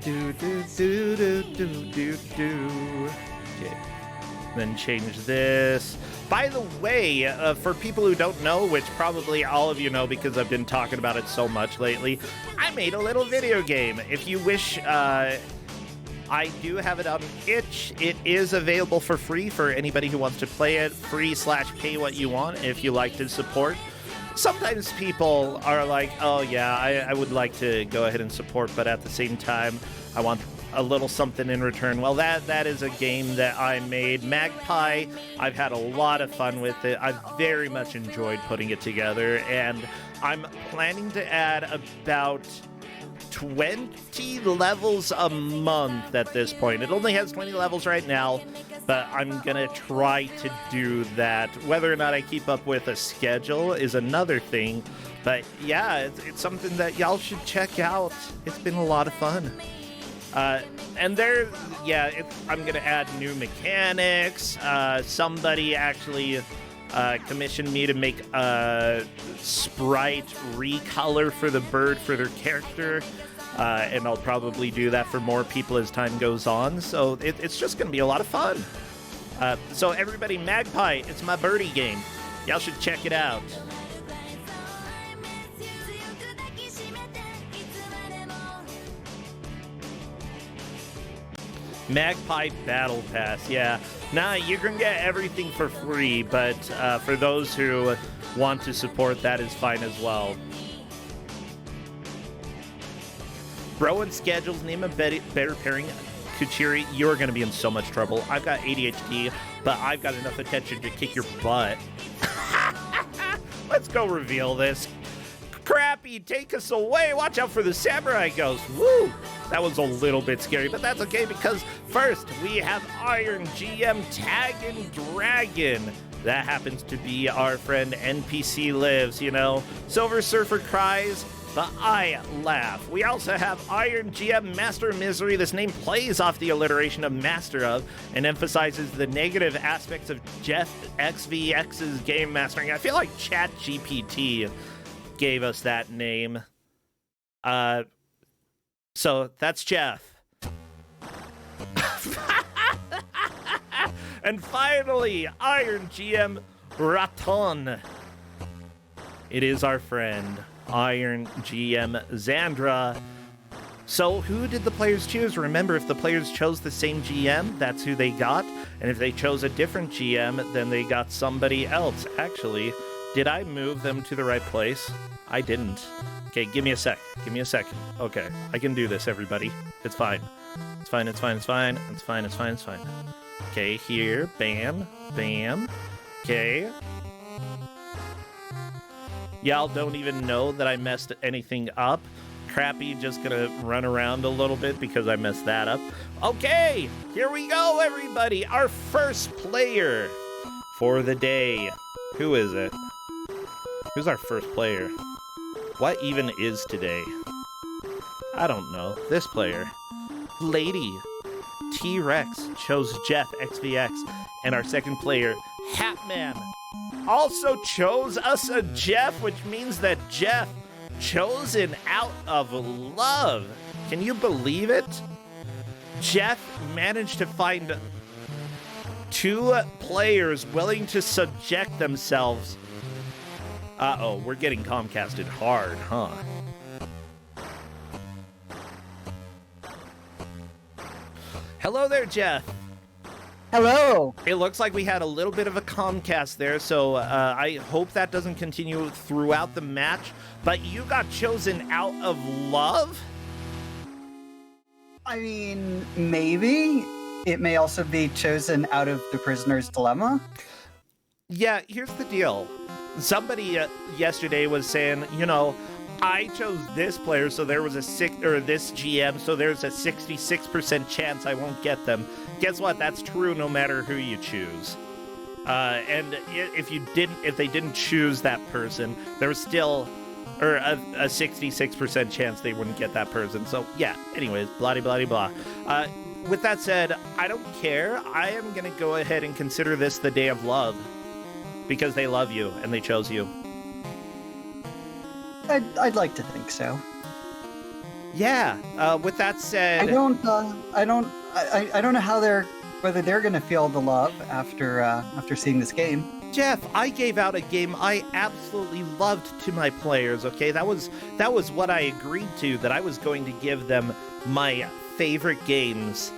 do do do do do do do. Okay. Then change this. By the way, for people who don't know, which probably all of you know because I've been talking about it so much lately, I made a little video game. If you wish, I do have it on itch. It is available for free for anybody who wants to play it. Free/pay what you want if you like to support. Sometimes people are like, oh yeah, I would like to go ahead and support, but at the same time, I want a little something in return. Well, that is a game that I made. Magpie, I've had a lot of fun with it. I've very much enjoyed putting it together, and I'm planning to add about 20 levels a month at this point. It only has 20 levels right now, but I'm gonna try to do that. Whether or not I keep up with a schedule is another thing, but yeah, it's something that y'all should check out. It's been a lot of fun. And there, yeah, I'm gonna add new mechanics. Somebody actually commissioned me to make a sprite recolor for the bird for their character, and I'll probably do that for more people as time goes on. So it's just gonna be a lot of fun. So everybody, Magpie, it's my birdie game. Y'all should check it out. Magpie Battle Pass, yeah. Nah, you can get everything for free, but for those who want to support, that is fine as well. Bro and schedules, name a better pairing. Kuchiri, you're going to be in so much trouble. I've got ADHD, but I've got enough attention to kick your butt. Let's go reveal this. Crappy, take us away. Watch out for the samurai ghost. Woo! That was a little bit scary, but that's okay because first we have Iron GM Taggin Dragon. That happens to be our friend NPC Lives, you know. Silver Surfer cries, but I laugh. We also have Iron GM Master of Misery. This name plays off the alliteration of Master of and emphasizes the negative aspects of Jeff XVX's game mastering. I feel like ChatGPT gave us that name. So that's Jeff. And finally, Iron GM Raton. It is our friend, Iron GM Xandra. So who did the players choose? Remember, if the players chose the same GM, that's who they got. And if they chose a different GM, then they got somebody else. Actually, did I move them to the right place? I didn't. Okay, give me a sec. Give me a second. Okay, I can do this, everybody. It's fine. It's fine, it's fine, it's fine. It's fine, it's fine, it's fine. Okay, here. Bam. Bam. Okay. Y'all don't even know that I messed anything up. Crappy just gonna run around a little bit because I messed that up. Okay, here we go, everybody. Our first player for the day. Who is it? Who's our first player? What even is today? I don't know. This player. Lady. T-Rex chose Jeff XVX. And our second player, Hatman, also chose us a Jeff, which means that Jeff chosen out of love. Can you believe it? Jeff managed to find two players willing to subject themselves. Uh-oh, we're getting Comcasted hard, huh? Hello there, Jeff. Hello. It looks like we had a little bit of a Comcast there, so I hope that doesn't continue throughout the match. But you got chosen out of love? I mean, maybe. It may also be chosen out of the prisoner's dilemma. Yeah, here's the deal. Somebody yesterday was saying, you know, I chose this player, so there was this GM, so there's a 66% chance I won't get them. Guess what? That's true no matter who you choose. And if they didn't choose that person, there was still a 66% chance they wouldn't get that person. So yeah. Anyways, blah blah blah. With that said, I don't care. I am gonna go ahead and consider this the day of love. Because they love you, and they chose you. I'd like to think so. Yeah. With that said, I don't know whether they're gonna feel the love after seeing this game. Jeff, I gave out a game I absolutely loved to my players, okay? That was what I agreed to, that I was going to give them my favorite games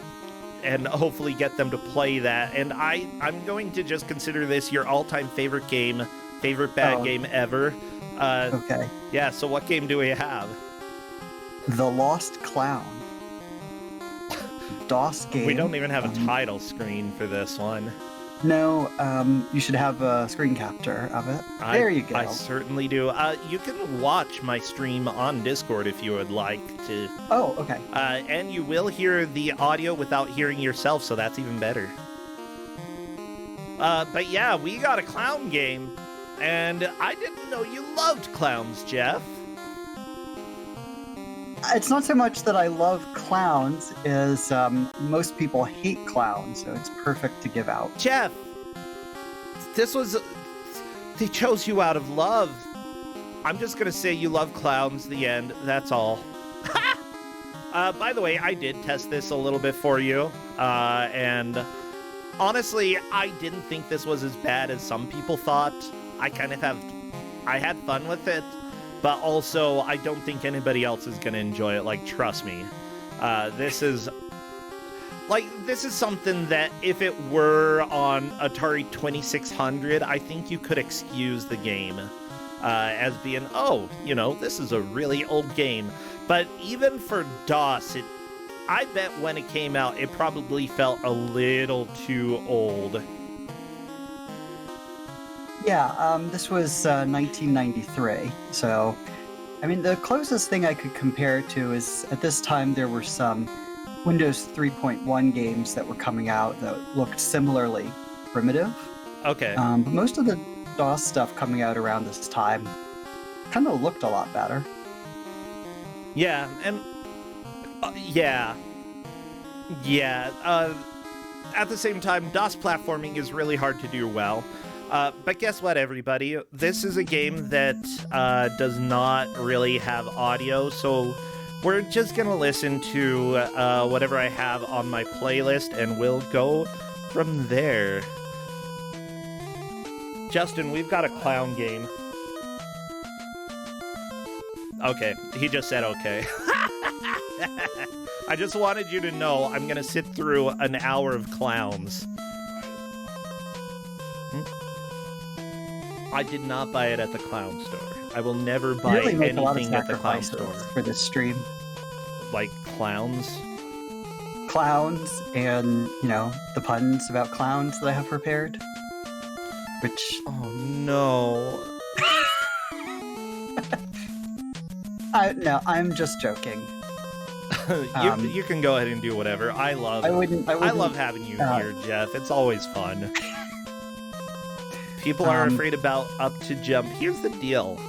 and hopefully get them to play that. And I'm going to just consider this your all-time favorite game, favorite bad game ever. Okay. Yeah, so what game do we have? The Lost Clown. DOS game. We don't even have a title screen for this one. No, you should have a screen capture of it. There you go. I certainly do. You can watch my stream on Discord if you would like to. Oh, okay. And you will hear the audio without hearing yourself, so that's even better. But yeah, we got a clown game, and I didn't know you loved clowns, Jeff. It's not so much that I love clowns, as most people hate clowns, so it's perfect to give out. Jeff, they chose you out of love. I'm just gonna say you love clowns, the end, that's all. By the way, I did test this a little bit for you, and honestly, I didn't think this was as bad as some people thought. I had fun with it. But also, I don't think anybody else is going to enjoy it. Like, trust me. This is something that if it were on Atari 2600, I think you could excuse the game as being, this is a really old game. But even for DOS, I bet when it came out, it probably felt a little too old. Yeah, this was 1993, so, I mean, the closest thing I could compare it to is, at this time, there were some Windows 3.1 games that were coming out that looked similarly primitive. Okay. But most of the DOS stuff coming out around this time kind of looked a lot better. Yeah, and, yeah. At the same time, DOS platforming is really hard to do well. But guess what, everybody? This is a game that does not really have audio, so we're just gonna listen to whatever I have on my playlist, and we'll go from there. Justin, we've got a clown game. Okay, he just said okay. I just wanted you to know I'm gonna sit through an hour of clowns. I did not buy it at the clown store. I will never buy anything at the clown store. For this stream. Like clowns? Clowns and, the puns about clowns that I have prepared. Which... Oh, no. No, I'm just joking. You can go ahead and do whatever. I love having you here, Jeff. It's always fun. People are afraid about up to jump. Here's the deal.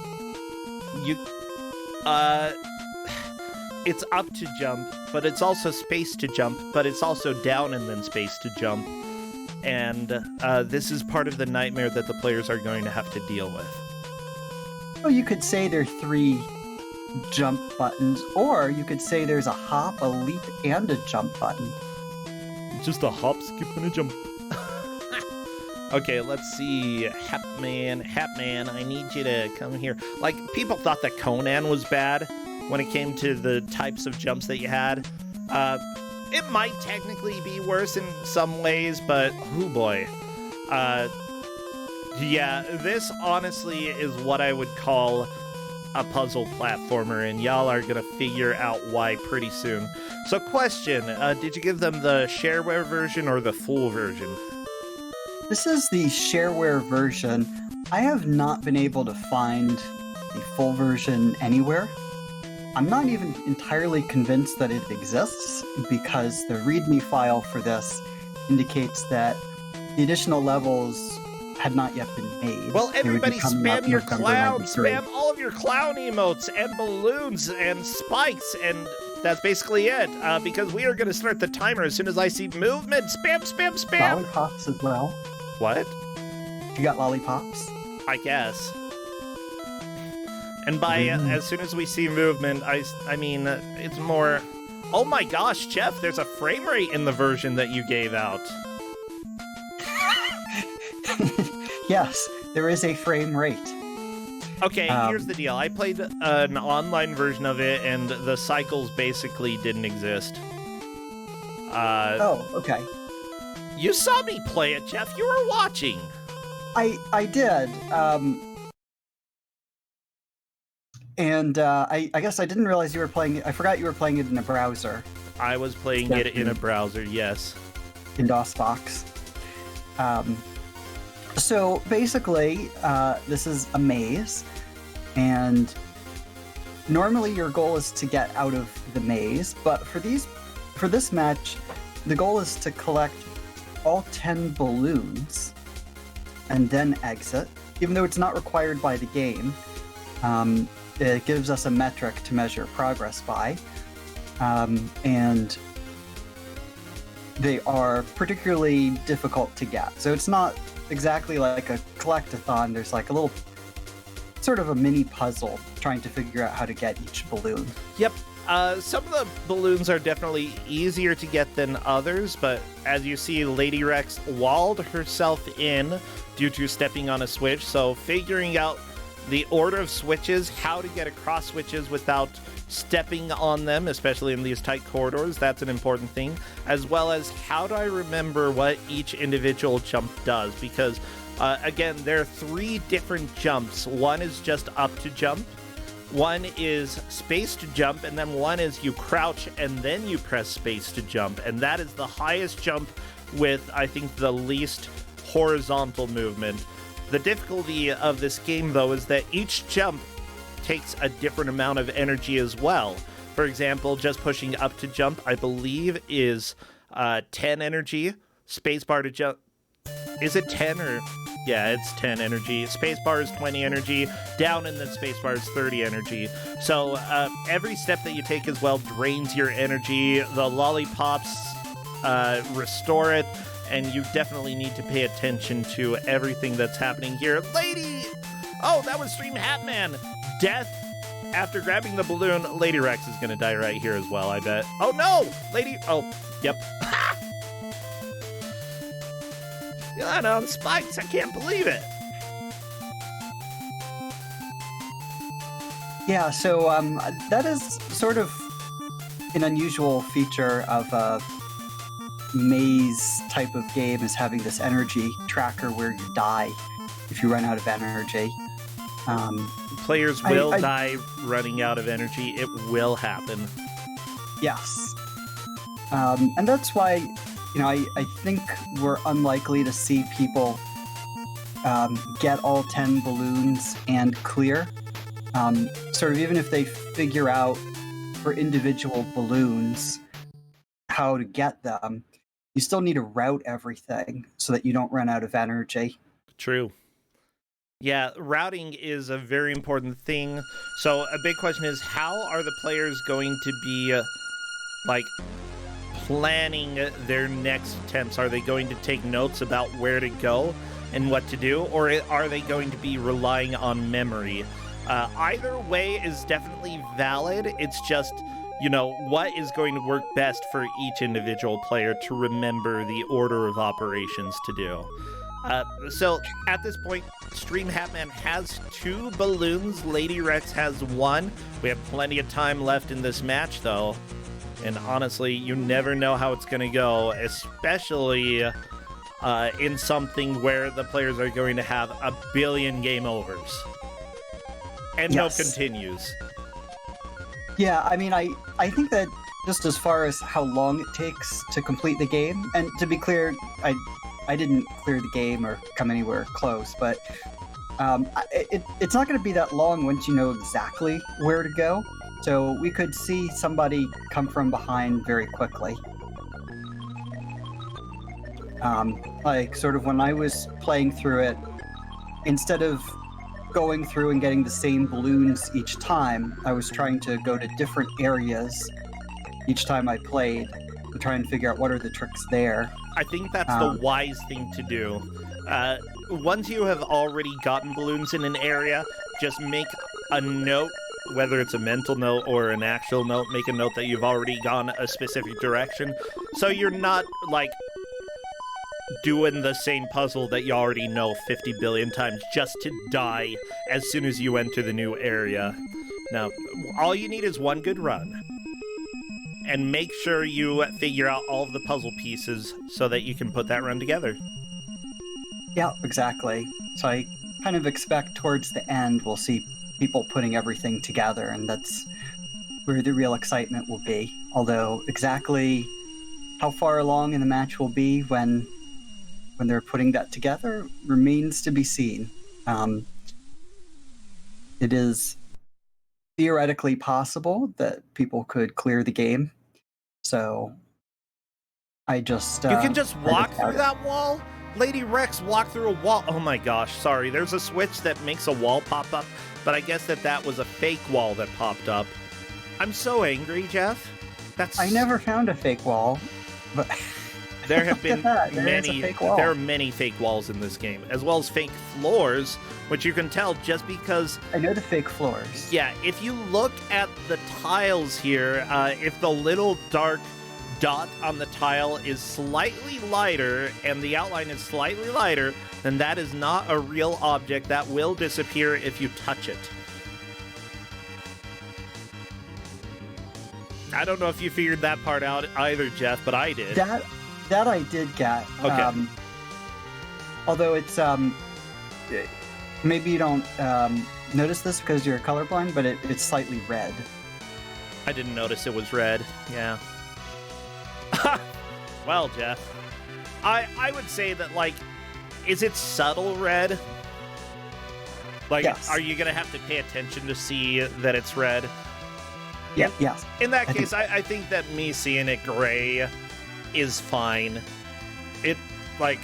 It's up to jump, but it's also space to jump, but it's also down and then space to jump. And this is part of the nightmare that the players are going to have to deal with. Well, you could say there are 3 jump buttons, or you could say there's a hop, a leap, and a jump button. Just a hop, skip, and a jump. Okay, let's see. Hapman, I need you to come here. Like, people thought that Conan was bad when it came to the types of jumps that you had. It might technically be worse in some ways, but oh boy. Yeah, this honestly is what I would call a puzzle platformer, and y'all are gonna figure out why pretty soon. So question, did you give them the shareware version or the full version? This is the shareware version. I have not been able to find the full version anywhere. I'm not even entirely convinced that it exists, because the README file for this indicates that the additional levels had not yet been made. Well, everybody spam your clowns, 93. spam all of your clown emotes and balloons and spikes, and that's basically it, because we are going to start the timer as soon as I see movement. Spam! Lollipops as well. What? You got lollipops? I guess. And by as soon as we see movement, I mean, it's more... Oh my gosh, Jeff, there's a frame rate in the version that you gave out. Yes, there is a frame rate. Okay, here's the deal. I played an online version of it, and the cycles basically didn't exist. Oh, okay. You saw me play it, Jeff. You were watching. I did. And I guess I didn't realize you were playing it. I forgot you were playing it in a browser. I was playing it in a browser, yes. In DOSBox. So basically, this is a maze, and normally your goal is to get out of the maze, but for this match, the goal is to collect all 10 balloons and then exit, even though it's not required by the game. It gives us a metric to measure progress by, and they are particularly difficult to get. So it's not exactly like a collect-a-thon. There's like a little sort of a mini puzzle trying to figure out how to get each balloon. Yep. Some of the balloons are definitely easier to get than others, but as you see, Lady Rex walled herself in due to stepping on a switch, so figuring out the order of switches, how to get across switches without stepping on them, especially in these tight corridors, that's an important thing, as well as how do I remember what each individual jump does, because again, there are 3 different jumps. One is just up to jump, one is space to jump, and then one is you crouch and then you press space to jump, and that is the highest jump with, I think, the least horizontal movement. The difficulty of this game, though, is that each jump takes a different amount of energy as well. For example, just pushing up to jump, I believe, is 10 energy. Spacebar to jump... Is it 10 or... Yeah, it's 10 energy. Spacebar is 20 energy. Down and then spacebar is 30 energy. So every step that you take as well drains your energy. The lollipops restore it. And you definitely need to pay attention to everything that's happening here. Lady! Oh, that was Stream Hatman! Death after grabbing the balloon. Lady Rex is gonna die right here as well, I bet. Oh no! Lady... Oh, yep. You're on spikes, I can't believe it! Yeah, so that is sort of an unusual feature of a maze type of game, is having this energy tracker where you die if you run out of energy. Players will die running out of energy. It will happen. Yes. And that's why, you know, I think we're unlikely to see people get all 10 balloons and clear. Sort of even if they figure out for individual balloons how to get them, you still need to route everything so that you don't run out of energy. True. Yeah, routing is a very important thing. So a big question is, how are the players going to be, like, planning their next attempts? Are they going to take notes about where to go and what to do? Or are they going to be relying on memory? Either way is definitely valid. It's just... you know, what is going to work best for each individual player to remember the order of operations to do. So, at this point, Stream Hatman has 2 balloons. Lady Rex has 1. We have plenty of time left in this match, though. And honestly, you never know how it's going to go, especially in something where the players are going to have a billion game overs. And yes. No continues. Yeah, I mean, I think that just as far as how long it takes to complete the game, and to be clear, I didn't clear the game or come anywhere close, but it's not going to be that long once you know exactly where to go. So we could see somebody come from behind very quickly. Like, sort of when I was playing through it, instead of going through and getting the same balloons each time, I was trying to go to different areas each time I played to try and figure out what are the tricks there. I think that's the wise thing to do. Once you have already gotten balloons in an area, just make a note, whether it's a mental note or an actual note, make a note that you've already gone a specific direction, so you're not, like, doing the same puzzle that you already know 50 billion times just to die as soon as you enter the new area. Now, all you need is one good run. And make sure you figure out all of the puzzle pieces so that you can put that run together. Yeah, exactly. So I kind of expect towards the end we'll see people putting everything together, and that's where the real excitement will be. Although exactly how far along in the match will be when they're putting that together remains to be seen. It is theoretically possible that people could clear the game, so I just... You can just walk through that wall? Lady Rex walked through a wall. Oh my gosh, sorry. There's a switch that makes a wall pop up, but I guess that was a fake wall that popped up. I'm so angry, Jeff. I never found a fake wall, but... There have been many. There are many fake walls in this game, as well as fake floors, which you can tell just because. I know the fake floors. Yeah, if you look at the tiles here, if the little dark dot on the tile is slightly lighter and the outline is slightly lighter, then that is not a real object. That will disappear if you touch it. I don't know if you figured that part out either, Jeff, but I did. That I did get. Okay. Although it's maybe you don't notice this because you're colorblind, but it's slightly red. I didn't notice it was red. Yeah. Well, Jeff, I would say that, like, is it subtle red? Like, yes. Are you gonna have to pay attention to see that it's red? Yeah. Yes. In that case, I think that me seeing it gray is fine. It, like,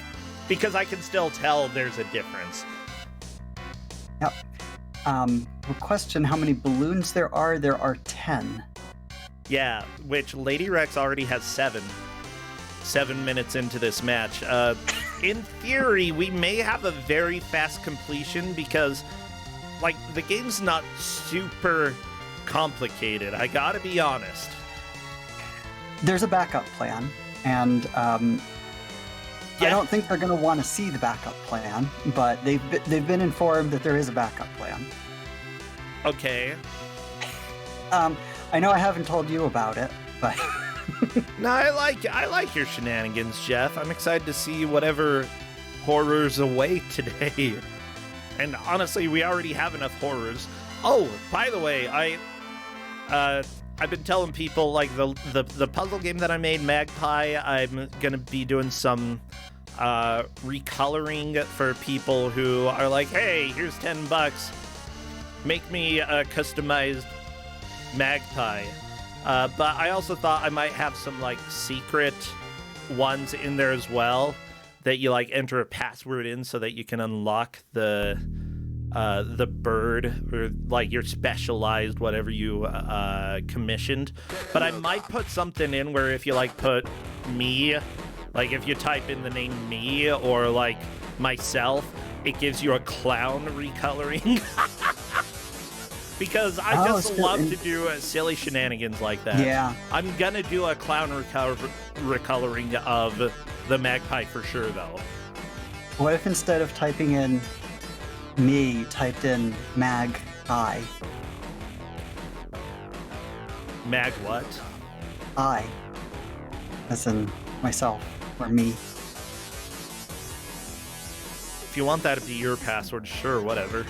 because I can still tell there's a difference. Yep. We'll question how many balloons there are. There are 10. Yeah, which Lady Rex already has 7. 7 minutes into this match. In theory, we may have a very fast completion because, like, the game's not super complicated. I gotta be honest. There's a backup plan. And I don't think they're going to want to see the backup plan, but they've been informed that there is a backup plan. Okay. I know I haven't told you about it, but No, I like your shenanigans, Jeff. I'm excited to see whatever horrors await today. And honestly, we already have enough horrors. Oh, by the way, I've been telling people, like, the puzzle game that I made, Magpie, I'm going to be doing some recoloring for people who are like, hey, here's $10. Make me a customized Magpie. But I also thought I might have some, like, secret ones in there as well that you, like, enter a password in so that you can unlock the bird, or, like, your specialized whatever you commissioned. But I might put something in where if you, like, put me, like, if you type in the name me or, like, myself, it gives you a clown recoloring. Because I just love to do silly shenanigans like that. Yeah. I'm gonna do a clown recoloring of the Magpie for sure, though. What if instead of typing in me, you typed in mag I? Mag what? I. As in myself, or me. If you want that to be your password, sure, whatever.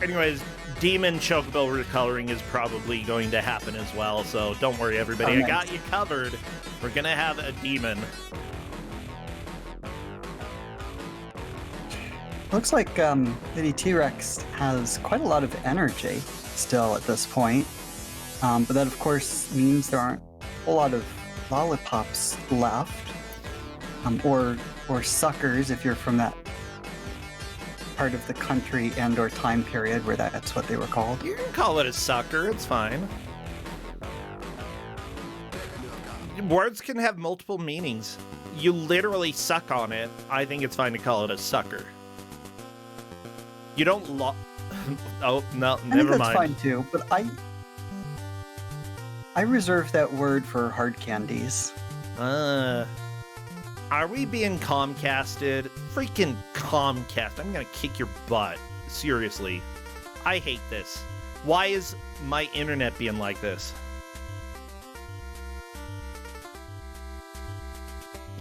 Anyways, Demon Chocobo recoloring is probably going to happen as well, so don't worry, everybody. I got you covered. We're gonna have a demon. Looks like Lady T-Rex has quite a lot of energy still at this point. But that, of course, means there aren't a whole lot of lollipops left. Or suckers, if you're from that part of the country and or time period where that's what they were called. You can call it a sucker, it's fine. Words can have multiple meanings. You literally suck on it. I think it's fine to call it a sucker. You don't Oh, no, I think never that's mind. fine too, but I reserve that word for hard candies. Are we being Comcasted? Freaking Comcast. I'm gonna kick your butt. Seriously. I hate this. Why is my internet being like this?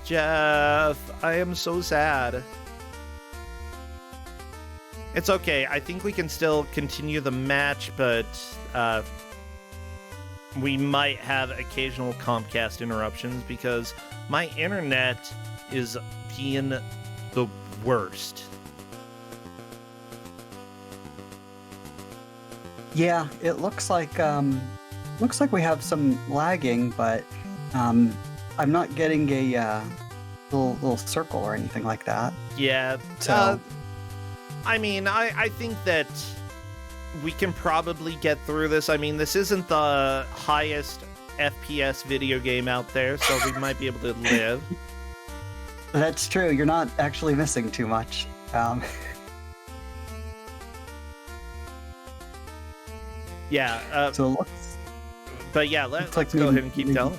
Jeff, I am so sad. It's okay. I think we can still continue the match, but we might have occasional Comcast interruptions because my internet is being the worst. Yeah, it looks like we have some lagging, but I'm not getting a little circle or anything like that. Yeah. So I mean, I think that we can probably get through this. I mean, this isn't the highest FPS video game out there, so we might be able to live. that's true. You're not actually missing too much. Yeah. So it looks But yeah, let's like go ahead and keep going.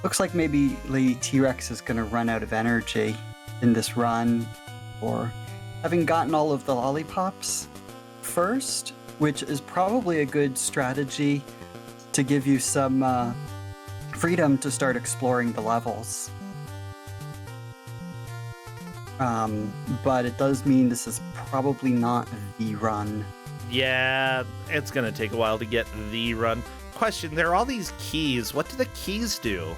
Looks like maybe Lady T-Rex is going to run out of energy in this run, or having gotten all of the lollipops first, which is probably a good strategy to give you some freedom to start exploring the levels. But it does mean this is probably not the run. Yeah, it's gonna take a while to get the run. Question, there are all these keys. What do the keys do?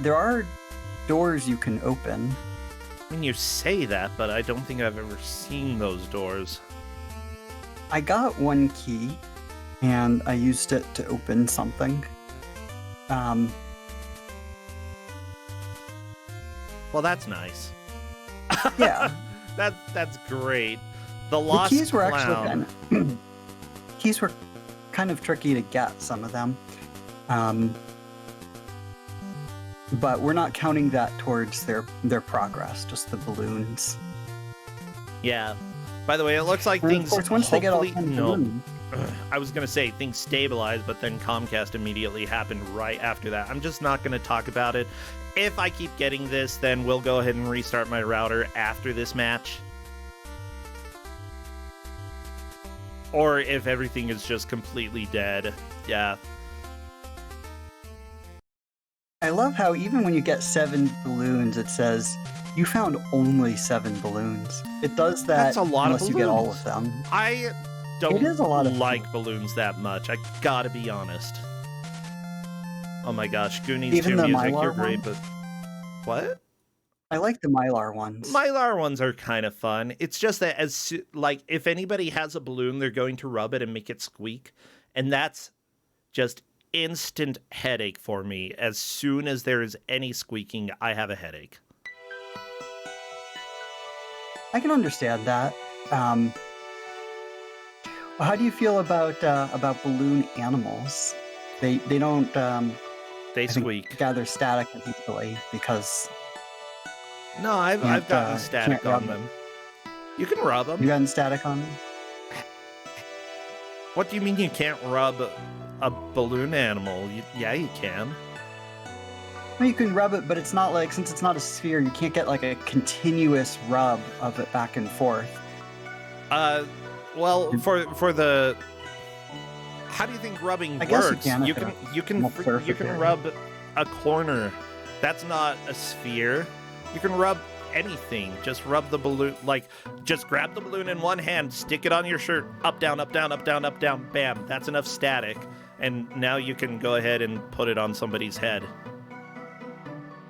There are doors you can open. I mean, you say that, but I don't think I've ever seen those doors. I got one key, and I used it to open something. Well, that's nice. Yeah. That's great. The The lost keys were clown. actually keys were kind of tricky to get, some of them. But we're not counting that towards their progress, just the balloons. Yeah. By the way, it looks like And things of course, once they get all hopefully 10 no. balloons, I was gonna say things stabilized, but then Comcast immediately happened right after that. I'm just not gonna talk about it. If I keep getting this, then we'll go ahead and restart my router after this match. Or if everything is just completely dead. Yeah. I love how even when you get 7 balloons, it says you found only 7 balloons. It does that That's a lot of unless you get all balloons. of them. I don't It is a lot of like balloons that much. I gotta be honest. Oh my gosh, Goonies Even 2 the music, Mylar you're great, one? but... What? I like the Mylar ones. Mylar ones are kind of fun. It's just that like if anybody has a balloon, they're going to rub it and make it squeak, and that's just instant headache for me. As soon as there is any squeaking, I have a headache. I can understand that. How do you feel about balloon animals? They don't They I think, squeak. gather static as easily because No, I've gotten can't static rub on them. them. You can rub them. you gotten static on them. What do you mean you can't rub a balloon animal? Yeah, you can. Well, you can rub it, but it's not like, since it's not a sphere, you can't get like a continuous rub of it back and forth. Well, for the, how do you think rubbing I guess you works? can if You can it's you can not fr- you can perfect. rub a corner. That's not a sphere. You can rub anything. Just rub the balloon. Like, just grab the balloon in one hand, stick it on your shirt, up, down, up, down, up, down, up, down, bam. That's enough static. And now you can go ahead and put it on somebody's head.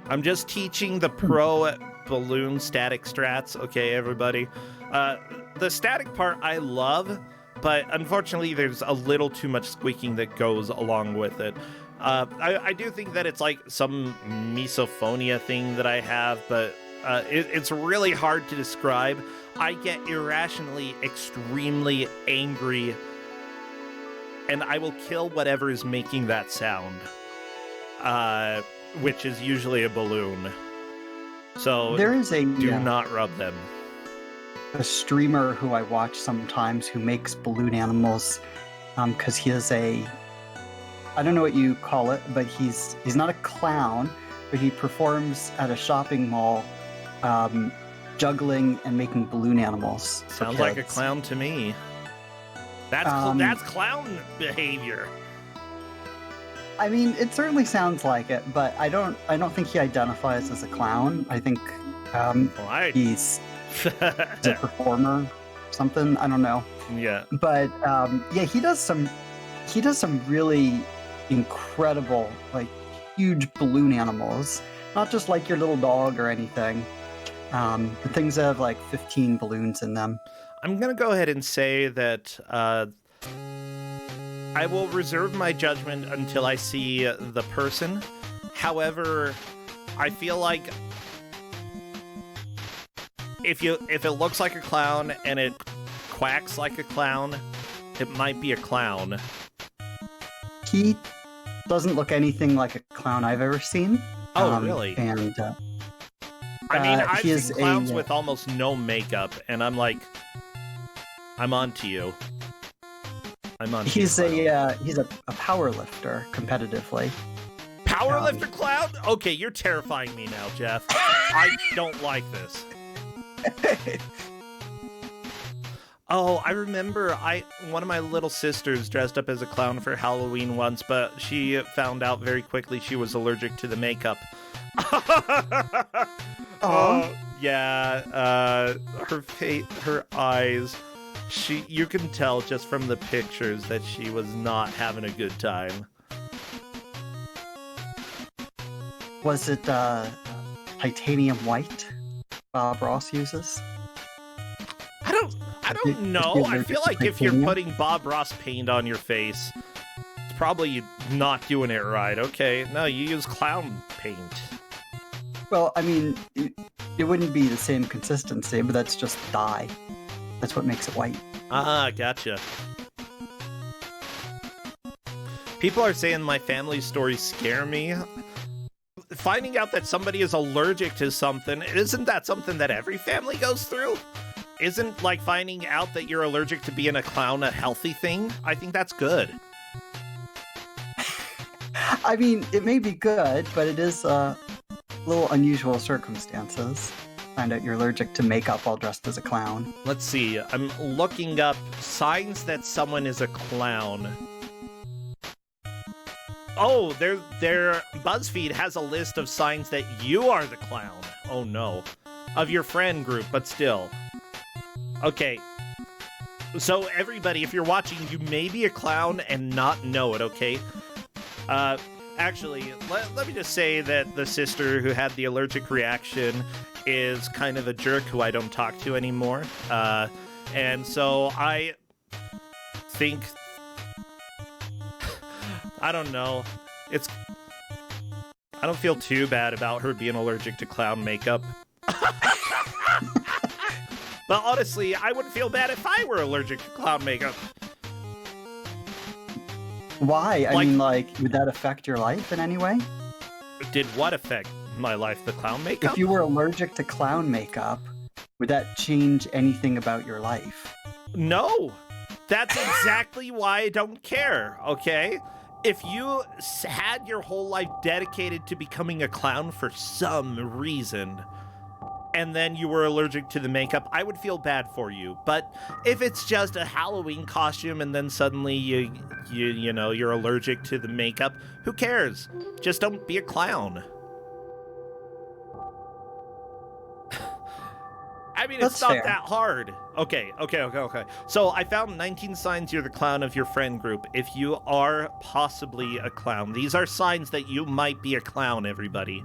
I'm just teaching the pro balloon static strats, okay, everybody? The static part I love, but unfortunately there's a little too much squeaking that goes along with it. I do think that it's like some misophonia thing that I have, but it's really hard to describe. I get irrationally, extremely angry, and I will kill whatever is making that sound, which is usually a balloon. So There is a do not rub them. a streamer who I watch sometimes who makes balloon animals, because he is I don't know what you call it, but he's not a clown, but he performs at a shopping mall, juggling and making balloon animals. for Sounds like a kids. clown to me. That's that's clown behavior. I mean, it certainly sounds like it, but I don't think he identifies as a clown. I think he's a performer, or something. I don't know. Yeah. But yeah, he does some really incredible, like, huge balloon animals. Not just like your little dog or anything. The things that have like 15 balloons in them. I'm gonna go ahead and say that I will reserve my judgment until I see the person. However, I feel like if it looks like a clown and it quacks like a clown, it might be a clown. He doesn't look anything like a clown I've ever seen. Oh, really? And I mean, I've he is seen clowns with almost no makeup, and I'm like, I'm on to you. I'm on to you. he's a power lifter competitively. Powerlifter clown? Okay, you're terrifying me now, Jeff. I don't like this. Oh, I remember one of my little sisters dressed up as a clown for Halloween once, but she found out very quickly she was allergic to the makeup. Oh, yeah, her face, her eyes, you can tell just from the pictures that she was not having a good time. Was it titanium white Bob Ross uses? I don't know. I feel like if you're putting Bob Ross paint on your face, it's probably not doing it right. Okay, no, you use clown paint. Well, I mean, it wouldn't be the same consistency, but that's just dye. That's what makes it white. Ah, gotcha. People are saying my family stories scare me. Finding out that somebody is allergic to something, isn't that something that every family goes through? Isn't, like, finding out that you're allergic to being a clown a healthy thing? I think that's good. I mean, it may be good, but it is little unusual circumstances. Find out you're allergic to makeup while dressed as a clown. Let's see. I'm looking up signs that someone is a clown. Oh, their BuzzFeed has a list of signs that you are the clown. Oh no. Of your friend group, but still. Okay. So everybody, if you're watching, you may be a clown and not know it, okay? Actually, let me just say that the sister who had the allergic reaction is kind of a jerk who I don't talk to anymore. And so I think... I don't know. I don't feel too bad about her being allergic to clown makeup. But honestly, I wouldn't feel bad if I were allergic to clown makeup. Why? I mean, like, would that affect your life in any way? Did what affect my life? The clown makeup? If you were allergic to clown makeup, would that change anything about your life? No. That's exactly why I don't care, okay? If you had your whole life dedicated to becoming a clown for some reason, and then you were allergic to the makeup, I would feel bad for you. But if it's just a Halloween costume and then suddenly you know, you're allergic to the makeup, who cares? Just don't be a clown. I mean, it's not that hard. Okay. So I found 19 signs you're the clown of your friend group. If you are possibly a clown, these are signs that you might be a clown, everybody.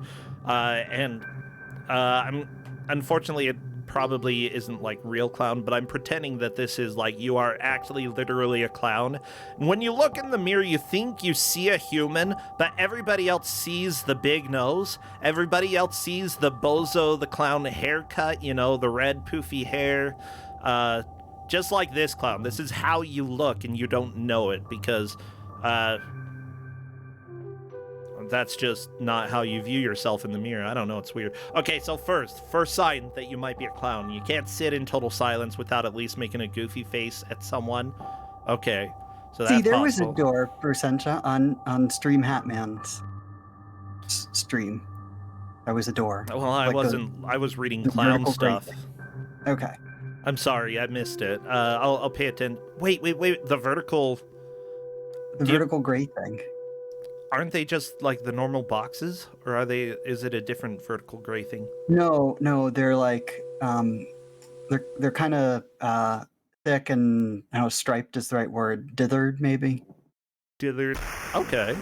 Unfortunately, it probably isn't like real clown, but I'm pretending that this is like you are actually literally a clown. And when you look in the mirror, you think you see a human, but everybody else sees the big nose. Everybody else sees the Bozo the Clown haircut, you know, the red poofy hair. Just like this clown. This is how you look, and you don't know it because, That's just not how you view yourself in the mirror. I don't know, it's weird. Okay, so first sign that you might be a clown. You can't sit in total silence without at least making a goofy face at someone. Okay, so that's See, there possible. was a door, Percentia, on Stream Hatman's stream. There was a door. Well, I was reading the clown vertical stuff. grate thing. Okay. I'm sorry, I missed it. I'll pay attention. Wait, the vertical... The vertical grate thing. Aren't they just like the normal boxes, or is it a different vertical gray thing? No, they're like they're kind of thick and I don't know, striped is the right word. Dithered, maybe. Dithered. Okay.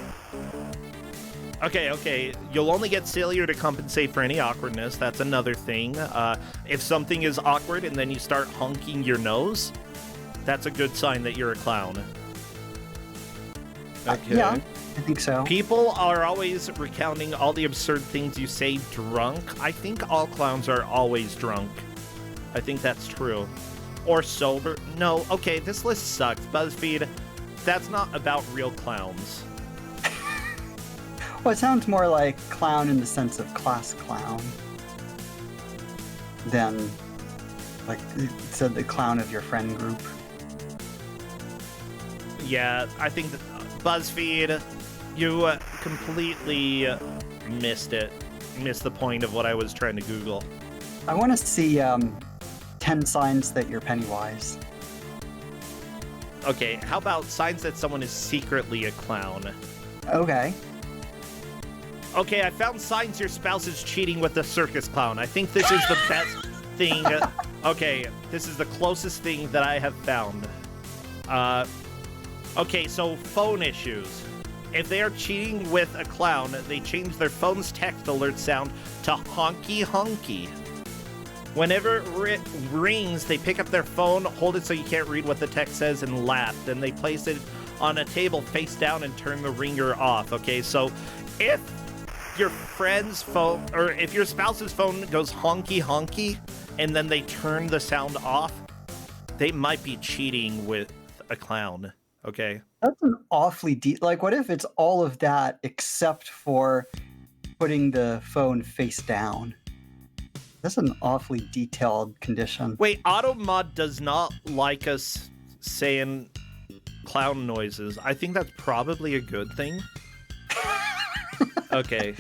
You'll only get sillier to compensate for any awkwardness. That's another thing. If something is awkward and then you start honking your nose, that's a good sign that you're a clown. Okay. Yeah, I think so. People are always recounting all the absurd things you say drunk. I think all clowns are always drunk. I think that's true. Or sober. No, okay, this list sucks. BuzzFeed, that's not about real clowns. Well, it sounds more like clown in the sense of class clown than like it said the clown of your friend group. Yeah, I think that BuzzFeed, you completely missed it. Missed the point of what I was trying to Google. I want to see 10 signs that you're Pennywise. Okay, how about signs that someone is secretly a clown? Okay. Okay, I found signs your spouse is cheating with the circus clown. I think this is the best thing. Okay, this is the closest thing that I have found. Okay, so phone issues. If they are cheating with a clown, they change their phone's text alert sound to honky honky. Whenever it rings, they pick up their phone, hold it so you can't read what the text says, and laugh. Then they place it on a table face down and turn the ringer off. Okay, so if your friend's phone, or if your spouse's phone goes honky honky, and then they turn the sound off, they might be cheating with a clown. Okay. That's an awfully deep. Like, what if it's all of that except for putting the phone face down? That's an awfully detailed condition. Wait, AutoMod does not like us saying clown noises. I think that's probably a good thing. Okay.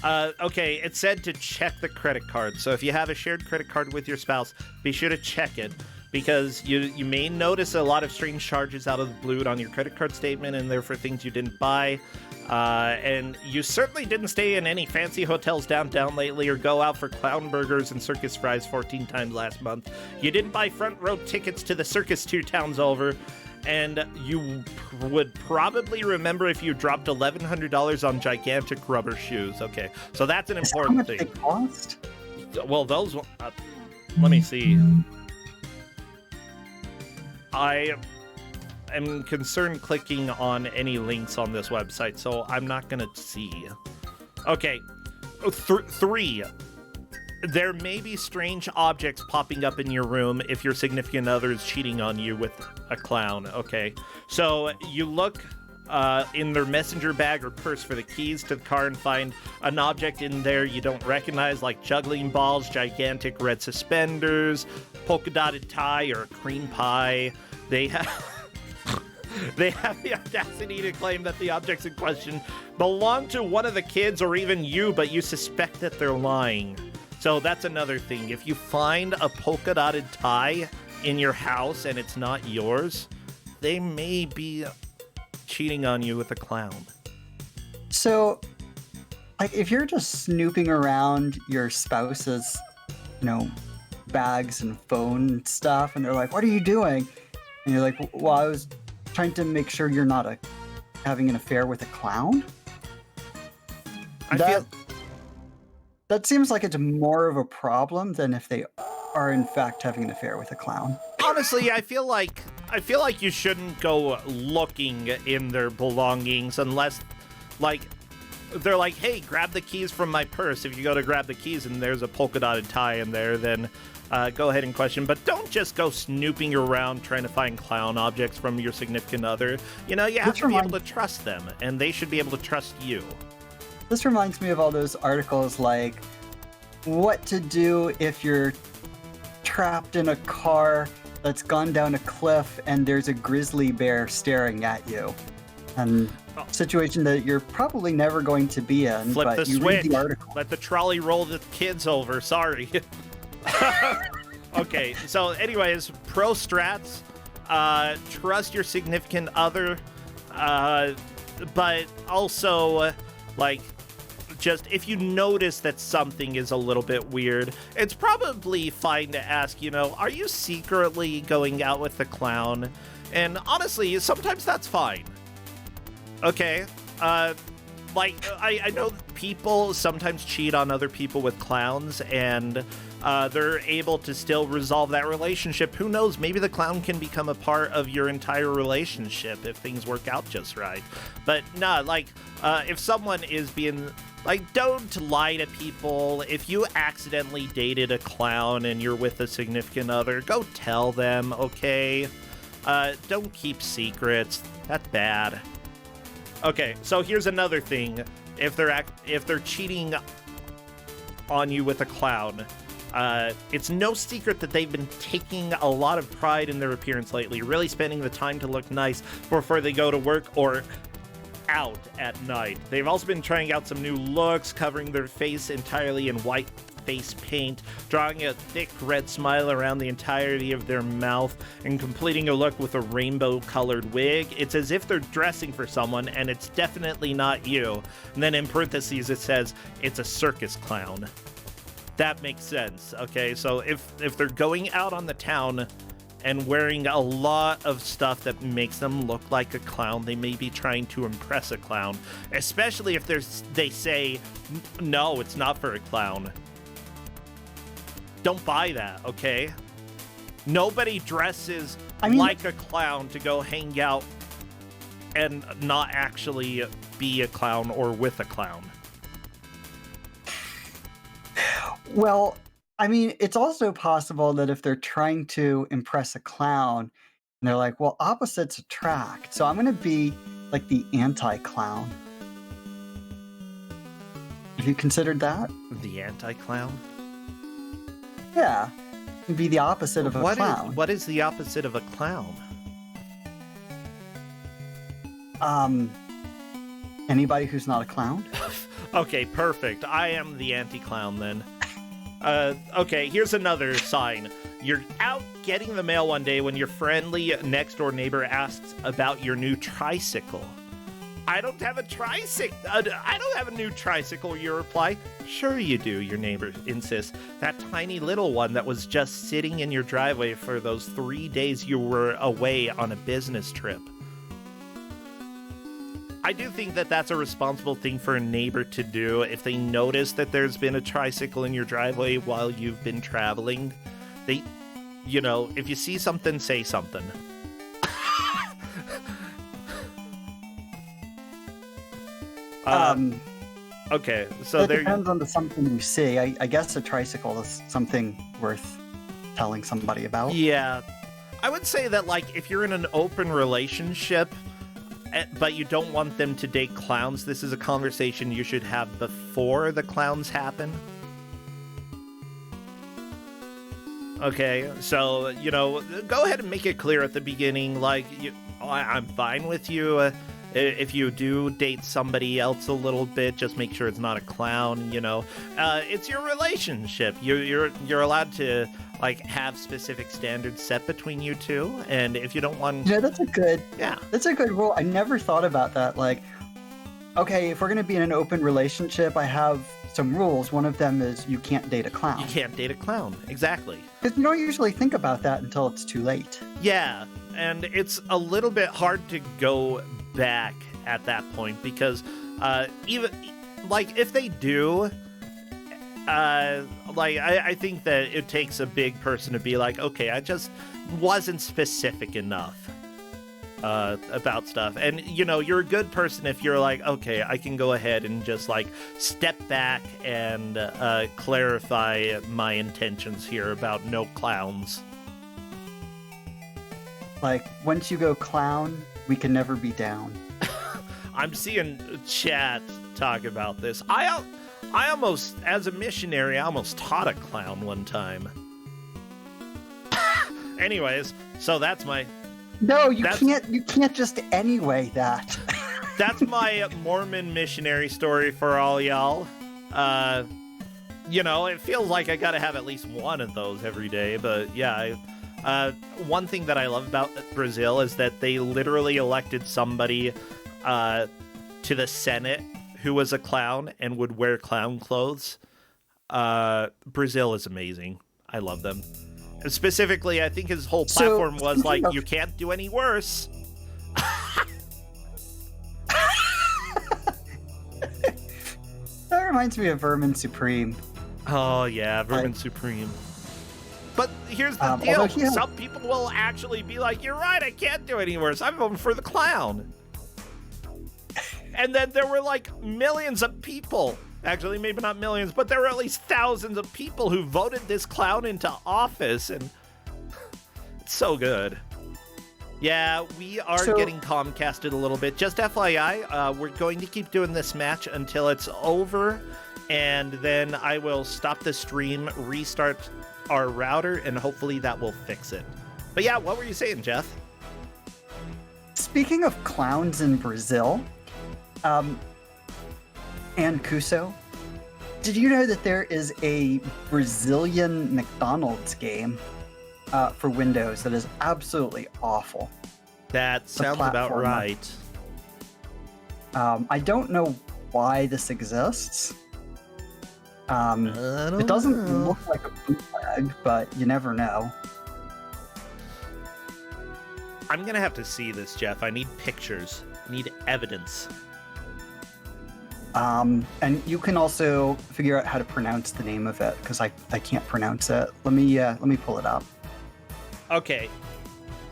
Okay, it said to check the credit card. So if you have a shared credit card with your spouse, be sure to check it. Because you may notice a lot of strange charges out of the blue on your credit card statement, and they're for things you didn't buy. And you certainly didn't stay in any fancy hotels downtown lately or go out for clown burgers and circus fries 14 times last month. You didn't buy front row tickets to the circus 2 towns over. And you would probably remember if you dropped $1,100 on gigantic rubber shoes. Okay, so that's an important thing. How much they cost? Well, those... let me see. I am concerned clicking on any links on this website, so I'm not going to see. Okay, 3. There may be strange objects popping up in your room if your significant other is cheating on you with a clown. Okay, so you look in their messenger bag or purse for the keys to the car and find an object in there you don't recognize, like juggling balls, gigantic red suspenders, polka dotted tie, or a cream pie. They have the audacity to claim that the objects in question belong to one of the kids or even you, but you suspect that they're lying. So that's another thing. If you find a polka dotted tie in your house and it's not yours, they may be cheating on you with a clown. So, like, if you're just snooping around your spouse's, bags and phone stuff, and they're like, "What are you doing?" And you're like, "Well, I was trying to make sure you're not having an affair with a clown." That seems like it's more of a problem than if they are in fact having an affair with a clown. Honestly, I feel like you shouldn't go looking in their belongings unless, like, they're like, "Hey, grab the keys from my purse." If you go to grab the keys and there's a polka dotted tie in there, then go ahead and question. But don't just go snooping around trying to find clown objects from your significant other. You have to be able to trust them, and they should be able to trust you. This reminds me of all those articles like what to do if you're trapped in a car that's gone down a cliff and there's a grizzly bear staring at you. And situation that you're probably never going to be in, Flip but the you switch. read the article. Let the trolley roll the kids over. Sorry. Okay, so anyways, pro strats. Trust your significant other, but also, like, just if you notice that something is a little bit weird, it's probably fine to ask, are you secretly going out with the clown? And honestly, sometimes that's fine. Okay, I know people sometimes cheat on other people with clowns, and they're able to still resolve that relationship. Who knows? Maybe the clown can become a part of your entire relationship if things work out just right. But nah, if someone is being... don't lie to people. If you accidentally dated a clown and you're with a significant other, go tell them, okay? Don't keep secrets. That's bad. Okay, so here's another thing. If they're cheating on you with a clown, it's no secret that they've been taking a lot of pride in their appearance lately, really spending the time to look nice before they go to work or out at night. They've also been trying out some new looks, covering their face entirely in white face paint, drawing a thick red smile around the entirety of their mouth, and completing a look with a rainbow-colored wig. It's as if they're dressing for someone, and it's definitely not you. And then in parentheses it says, it's a circus clown. That makes sense, okay? So if they're going out on the town and wearing a lot of stuff that makes them look like a clown, they may be trying to impress a clown, especially if they say, no, it's not for a clown. Don't buy that, okay? Nobody dresses like a clown to go hang out and not actually be a clown or with a clown. Well, it's also possible that if they're trying to impress a clown, and they're like, well, opposites attract, so I'm going to be like the anti-clown. Have you considered that? The anti-clown? Yeah. Be the opposite of a clown. What is the opposite of a clown? Anybody who's not a clown? Okay, perfect. I am the anti-clown then. Okay, here's another sign. You're out getting the mail one day when your friendly next-door neighbor asks about your new tricycle. I don't have a tricycle. I don't have a new tricycle, you reply. Sure you do, your neighbor insists. That tiny little one that was just sitting in your driveway for those 3 days you were away on a business trip. I do think that that's a responsible thing for a neighbor to do if they notice that there's been a tricycle in your driveway while you've been traveling. If you see something, say something. Okay, so it depends on the something you see. I guess a tricycle is something worth telling somebody about. Yeah. I would say that, if you're in an open relationship, but you don't want them to date clowns, this is a conversation you should have before the clowns happen. Okay, so, go ahead and make it clear at the beginning, I'm fine with you. If you do date somebody else a little bit, just make sure it's not a clown, It's your relationship. You're allowed to, have specific standards set between you two, and if you don't want... that's a good rule. I never thought about that. Okay, if we're going to be in an open relationship, I have some rules. One of them is you can't date a clown. You can't date a clown, exactly. Because you don't usually think about that until it's too late. Yeah, and it's a little bit hard to go back at that point, because even if they do, I think that it takes a big person to be like, okay, I just wasn't specific enough about stuff. And you're a good person if you're like, okay, I can go ahead and just step back and clarify my intentions here about no clowns. Once you go clown, we can never be down. I'm seeing chat talk about this. I almost, as a missionary, I almost taught a clown one time. Anyways, so that's my... No, you can't just anyway that. That's my Mormon missionary story for all y'all. You know, it feels like I gotta have at least one of those every day, but yeah, one thing that I love about Brazil is that they literally elected somebody to the Senate who was a clown and would wear clown clothes. Brazil is amazing. I love them. Specifically, I think his whole platform was like, you can't do any worse. That reminds me of Vermin Supreme. Oh, yeah, Vermin Supreme. But here's the deal. Some people will actually be like, you're right, I can't do any worse. I'm voting for the clown. And then there were like millions of people. Actually, maybe not millions, but there were at least thousands of people who voted this clown into office. And it's so good. Yeah, we are getting Comcasted a little bit. Just FYI, we're going to keep doing this match until it's over. And then I will stop the stream, restart our router, and hopefully that will fix it. But yeah, what were you saying, Jeff? Speaking of clowns in Brazil, and Kuso, did you know that there is a Brazilian McDonald's game for Windows that is absolutely awful? That sounds about right. I don't know why this exists. It doesn't look like a bootleg, but you never know. I'm gonna have to see this, Jeff. I need pictures. I need evidence. And you can also figure out how to pronounce the name of it, because I can't pronounce it. Let me pull it up. Okay,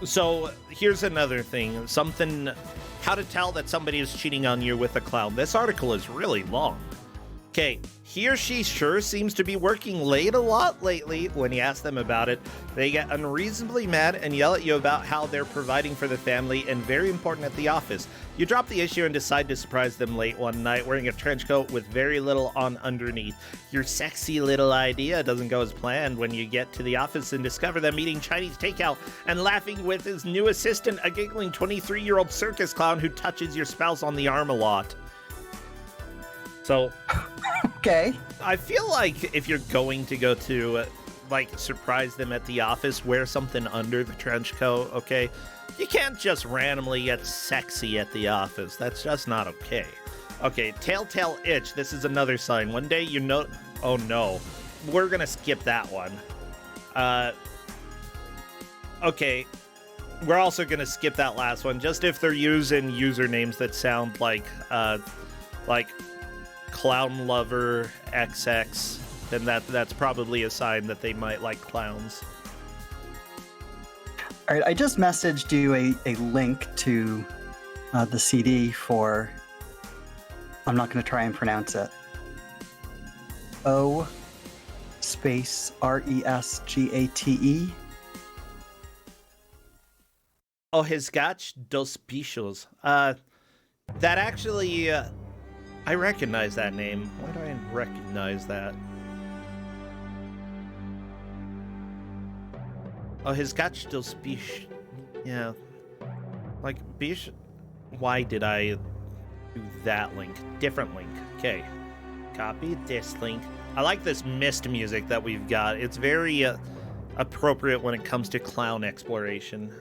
so here's another thing. How to tell that somebody is cheating on you with a clown. This article is really long. Okay, he or she sure seems to be working late a lot lately. When you ask them about it, they get unreasonably mad and yell at you about how they're providing for the family and very important at the office. You drop the issue and decide to surprise them late one night wearing a trench coat with very little on underneath. Your sexy little idea doesn't go as planned when you get to the office and discover them eating Chinese takeout and laughing with his new assistant, a giggling 23-year-old circus clown who touches your spouse on the arm a lot. So, okay. I feel like if you're going to go to, surprise them at the office, wear something under the trench coat, okay? You can't just randomly get sexy at the office. That's just not okay. Okay, Telltale Itch. This is another sign. One day you know... Oh, no. We're gonna skip that one. Okay. We're also gonna skip that last one, just if they're using usernames that sound like Clown Lover XX, then that's probably a sign that they might like clowns. All right, I just messaged you a link to the CD for... I'm not going to try and pronounce it. O space RESGATE. Oh, Resgate dos Bichos. That actually... I recognize that name. Why do I recognize that? Oh, Resgate dos Bichos. Yeah. Like, Bichos... Why did I do that link? Different link. Okay. Copy this link. I like this mist music that we've got. It's very appropriate when it comes to clown exploration.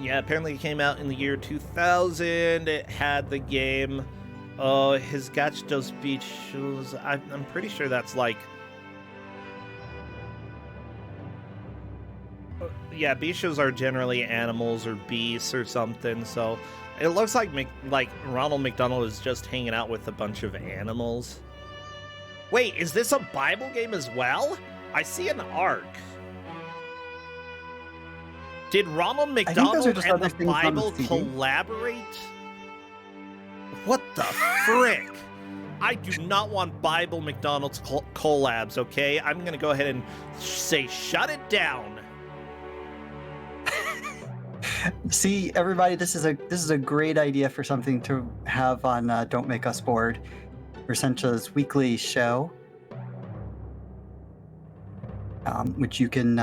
Yeah, apparently it came out in the year 2000. It had the game. Oh, Resgate dos Bichos. I'm pretty sure that's like... Yeah, bichos are generally animals or beasts or something, so it looks like Ronald McDonald is just hanging out with a bunch of animals. Wait, is this a Bible game as well? I see an ark. Did Ronald McDonald and the Bible collaborate? What the frick? I do not want Bible McDonald's collabs, okay? I'm gonna go ahead and say shut it down. See, everybody, this is a great idea for something to have on Don't Make Us Bored, Resencha's weekly show, which you can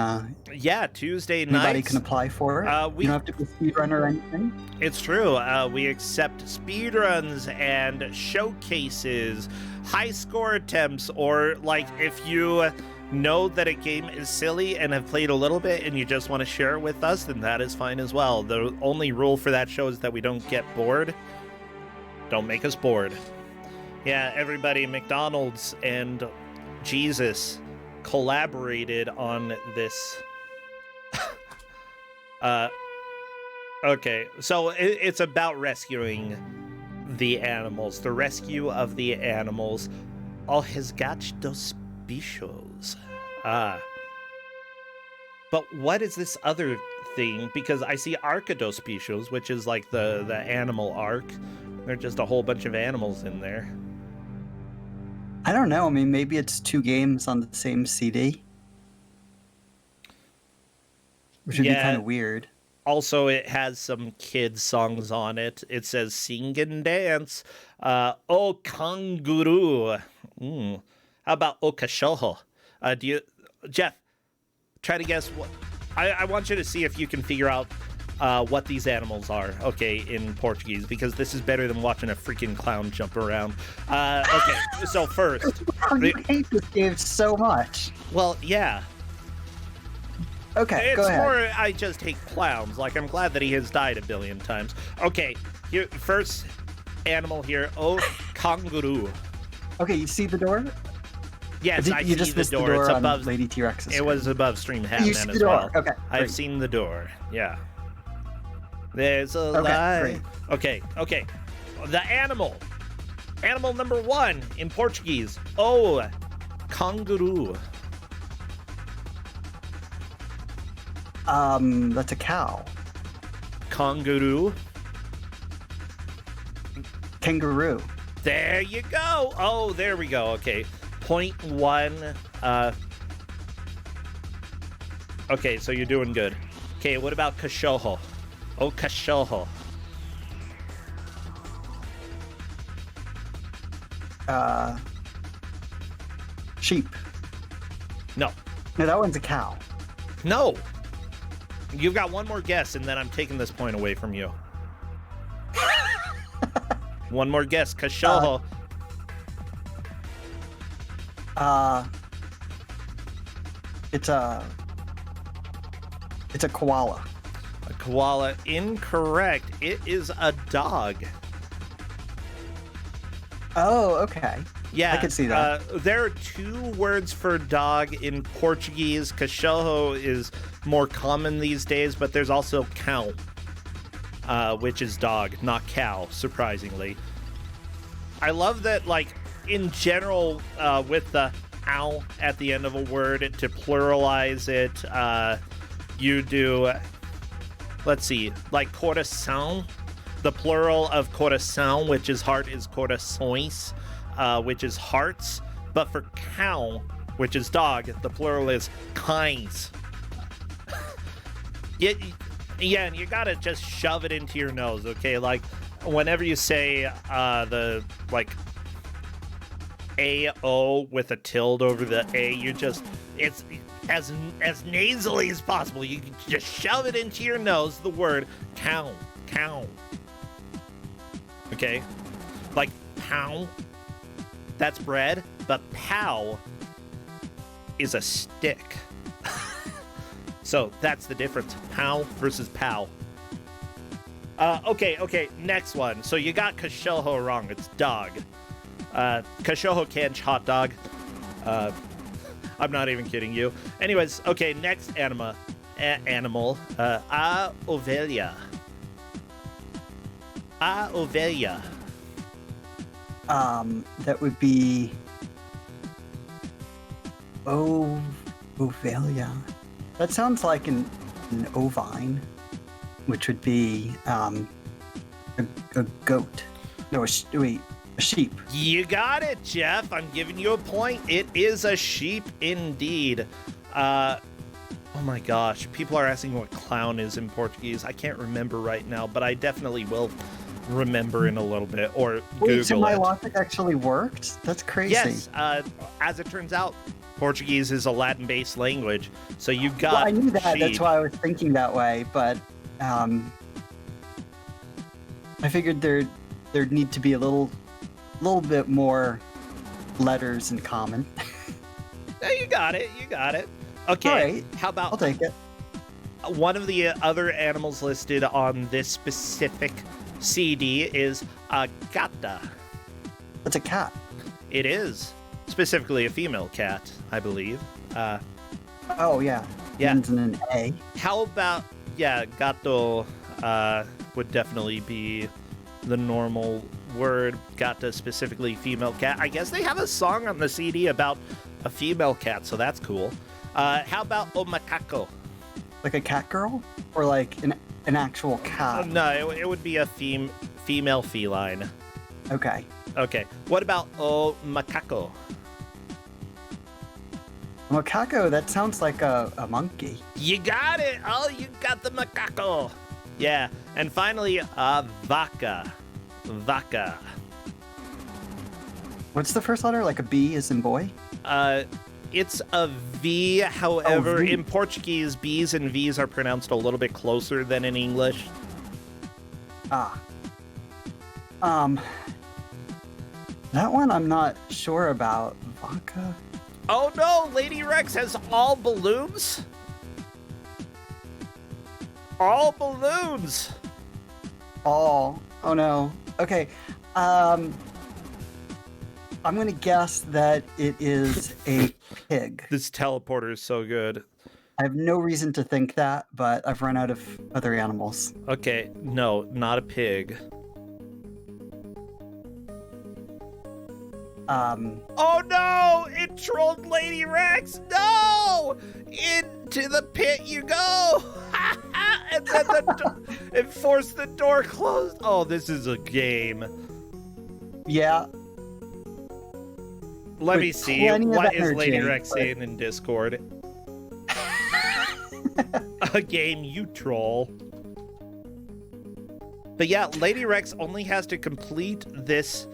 Yeah, Tuesday anybody nights. can apply for it. You don't have to be a speedrunner or anything. It's true. We accept speedruns and showcases, high score attempts, or like if you know that a game is silly and have played a little bit and you just want to share it with us, then that is fine as well. The only rule for that show is that we don't get bored. Don't make us bored. Yeah, everybody, McDonald's and Jesus collaborated on this. Okay, so it's about rescuing the animals, the rescue of the animals. O resgate dos bichos. But what is this other thing? Because I see Arca dos bichos, which is like the animal arc. There's just a whole bunch of animals in there. I don't know. I mean, maybe it's 2 games on the same CD, which would be kind of weird. Also, it has some kids' songs on it. It says "Sing and Dance." O Kangaroo. How about O Cachorro? Jeff? Try to guess what. I want you to see if you can figure out what these animals are. Okay, in Portuguese, because this is better than watching a freaking clown jump around. Okay, so first, I hate this game so much. Well, yeah. Okay, it's go ahead. more I just hate clowns. Like, I'm glad that he has died a billion times. Okay, here, first animal here. Oh, kangaroo. Okay, you see the door? Yes, I you see just the missed door. the door It's on above Lady T-Rex's It was above Stream You Hatman see as the door. well. Okay, I've great. seen the door. Yeah. There's a Okay, lie. great. Okay. The animal. Animal number 1 in Portuguese. Oh, kangaroo. That's a cow. Kangaroo. Kangaroo. There you go. Oh, there we go. Okay. Point 1. Okay, so you're doing good. Okay, what about cachorro? Oh, cachorro. Sheep. No. No, that one's a cow. No. You've got one more guess, and then I'm taking this point away from you. One more guess. Cachorro. It's a koala. A koala. Incorrect. It is a dog. Oh, okay. Yeah. I can see that. There are 2 words for dog in Portuguese. Cachorro is more common these days, but there's also cão, which is dog, not cow, surprisingly. I love that, like, in general, with the ow at the end of a word, to pluralize it, you do, let's see, like coração. The plural of coração, which is heart, is corações, which is hearts. But for cow, which is dog, the plural is cães. Yeah, and you gotta just shove it into your nose, okay? Like, whenever you say the, like, A-O with a tilde over the A, you just, it's as nasally as possible. You can just shove it into your nose, the word cow. Okay? Like, pow, that's bread, but pow is a stick. So that's the difference. Pow versus pow. Okay, next one. So you got cachorro wrong. It's dog. Cachorro can't hot dog. I'm not even kidding you. Anyways, okay, next animal. A ovelha. A ovelha. That would be ovelha. That sounds like an ovine, which would be a goat. No, a sheep. You got it, Jeff. I'm giving you a point. It is a sheep indeed. Oh my gosh, people are asking what clown is in Portuguese. I can't remember right now, but I definitely will remember in a little bit, or Wait, so Google my it. logic actually worked? That's crazy. Yes, as it turns out, Portuguese is a Latin-based language, so you got Well, I knew that. sheep. That's why I was thinking that way, but I figured there'd need to be a little bit more letters in common. Yeah, you got it. You got it. Okay. All right, How about I'll take it. one of the other animals listed on this specific CD is a gata. It's a cat. It is specifically a female cat, I believe. Oh yeah. Yeah. Ends in an A. How about, yeah, gato would definitely be the normal word. Gata, specifically female cat. I guess they have a song on the CD about a female cat, so that's cool. How about o macaco? Like a cat girl, or like an actual cat? No, it would be a female feline. Okay. Okay. What about o macaco? Macaco. That sounds like a monkey. You got it. Oh, you got the macaco. Yeah. And finally, a vaca. Vaca. What's the first letter? Like a B as in boy? It's a V. However, V. in Portuguese, B's and V's are pronounced a little bit closer than in English. Ah. That one I'm not sure about. Vaca? Oh no, Lady Rex has all balloons. All balloons. Oh no. Okay. I'm gonna guess that it is a pig. This teleporter is so good. I have no reason to think that, but I've run out of other animals. Okay, no, not a pig. Oh no! It trolled Lady Rex! No! Into the pit you go! And then it forced the door closed. Oh, this is a game. Yeah. Let With me see. plenty of What is energy, Lady Rex but- saying in Discord? A game, you troll. But yeah, Lady Rex only has to complete this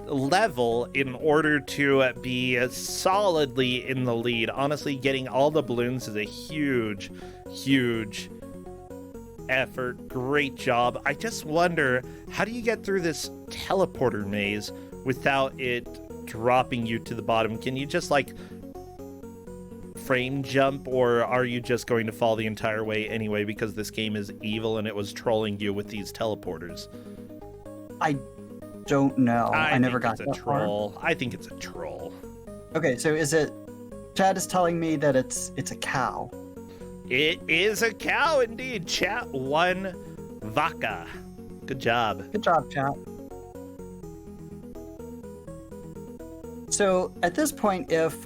level in order to be solidly in the lead. Honestly, getting all the balloons is a huge effort. Great job. I just wonder, how do you get through this teleporter maze without it dropping you to the bottom? Can you just like frame jump, or are you just going to fall the entire way anyway because this game is evil and it was trolling you with these teleporters? I don't know. I never got it's that a troll. I think it's a troll. far. Okay, so is it? Chad is telling me that it's a cow. It is a cow indeed. Chat one vaca. Good job. Good job, chat. So at this point, if